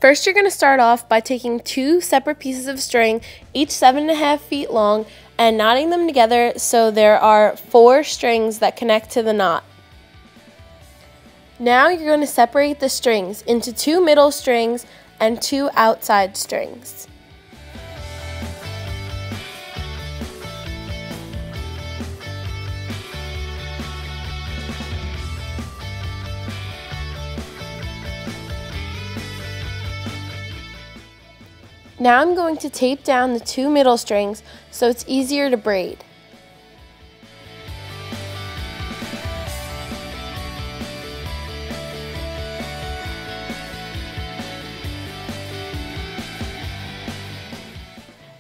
First, you're going to start off by taking 2 separate pieces of string, each 7.5 feet long, and knotting them together so there are 4 strings that connect to the knot. Now you're going to separate the strings into 2 middle strings and 2 outside strings. Now I'm going to tape down the 2 middle strings so it's easier to braid.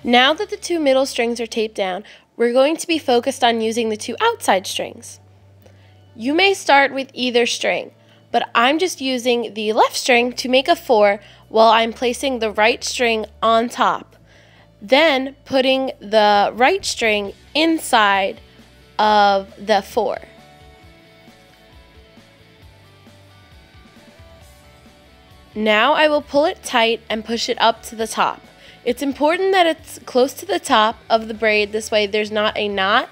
Now that the 2 middle strings are taped down, we're going to be focused on using the 2 outside strings. You may start with either string, but I'm just using the left string to make a 4 while I'm placing the right string on top, then putting the right string inside of the 4. Now I will pull it tight and push it up to the top. It's important that it's close to the top of the braid, this way there's not a knot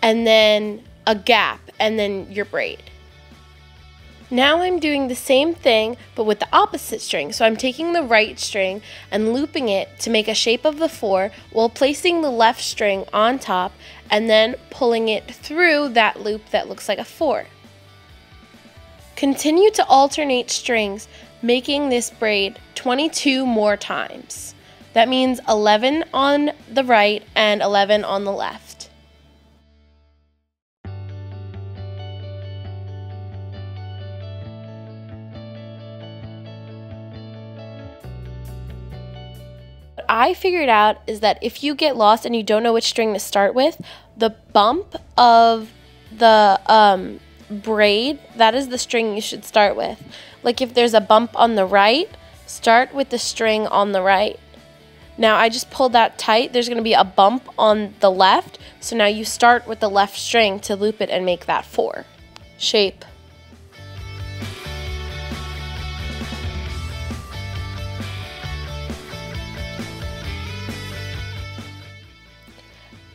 and then a gap and then your braid. Now I'm doing the same thing but with the opposite string. So I'm taking the right string and looping it to make a shape of the 4 while placing the left string on top and then pulling it through that loop that looks like a 4. Continue to alternate strings, making this braid 22 more times. That means 11 on the right and 11 on the left. What I figured out is that if you get lost and you don't know which string to start with, the bump of the braid, that is the string you should start with. Like if there's a bump on the right, start with the string on the right. Now I just pulled that tight, there's going to be a bump on the left, so now you start with the left string to loop it and make that 4 shape.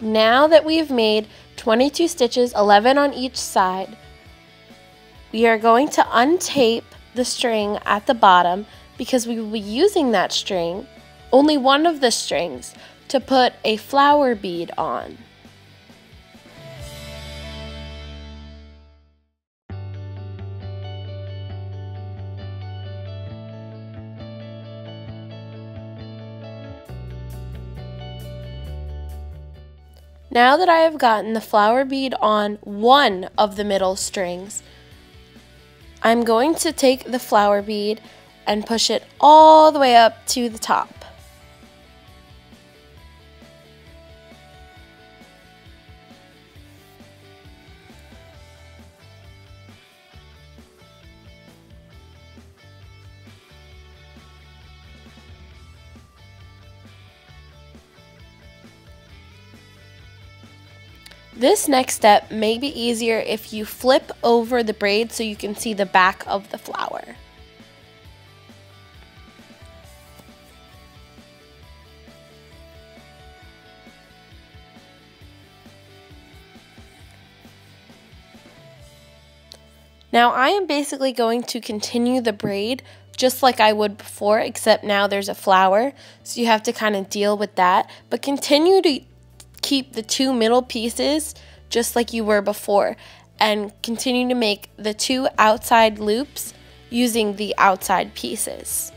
Now that we've made 22 stitches, 11 on each side, we are going to untape the string at the bottom because we will be using that string, only one of the strings, to put a flower bead on. Now that I have gotten the flower bead on one of the middle strings, I'm going to take the flower bead and push it all the way up to the top. This next step may be easier if you flip over the braid so you can see the back of the flower. Now I am basically going to continue the braid just like I would before, except now there's a flower, so you have to kind of deal with that, but continue to keep the 2 middle pieces just like you were before and continue to make the 2 outside loops using the outside pieces.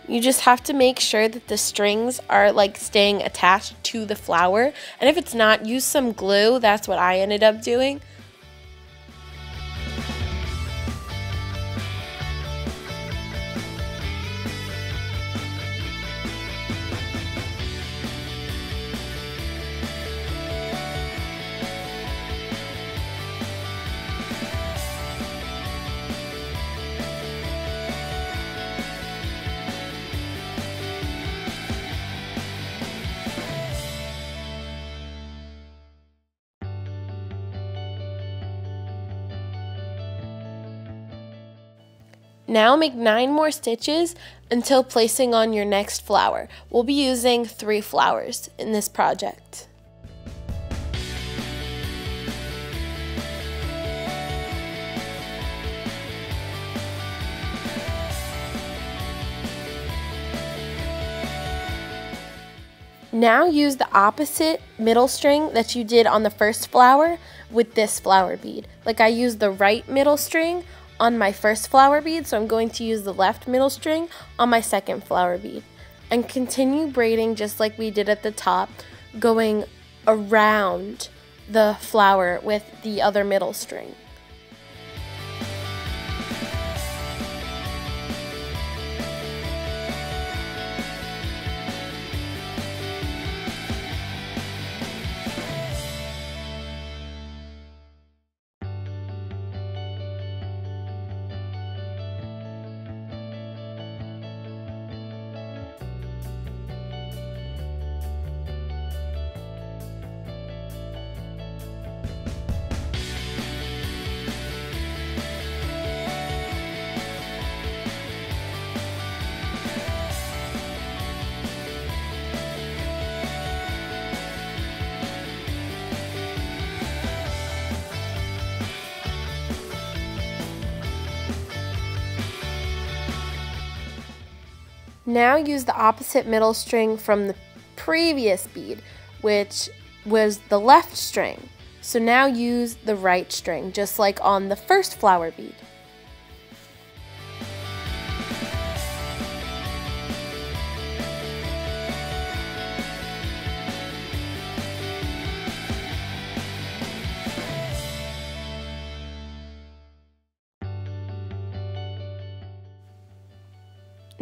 You just have to make sure that the strings are like staying attached to the flower, and if it's not, use some glue. That's what I ended up doing. Now make 9 more stitches until placing on your next flower. We'll be using 3 flowers in this project. Now use the opposite middle string that you did on the first flower with this flower bead. Like I used the right middle string on my first flower bead, so I'm going to use the left middle string on my second flower bead. And continue braiding just like we did at the top, going around the flower with the other middle string. Now use the opposite middle string from the previous bead, which was the left string. So now use the right string, just like on the first flower bead.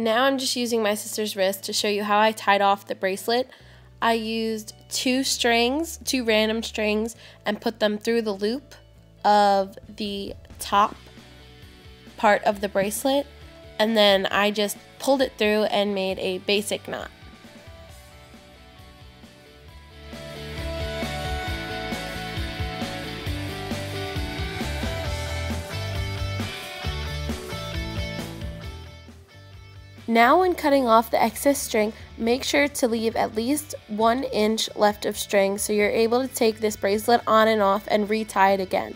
Now I'm just using my sister's wrist to show you how I tied off the bracelet. I used 2 random strings, and put them through the loop of the top part of the bracelet, and then I just pulled it through and made a basic knot. Now when cutting off the excess string, make sure to leave at least 1 inch left of string so you're able to take this bracelet on and off and retie it again.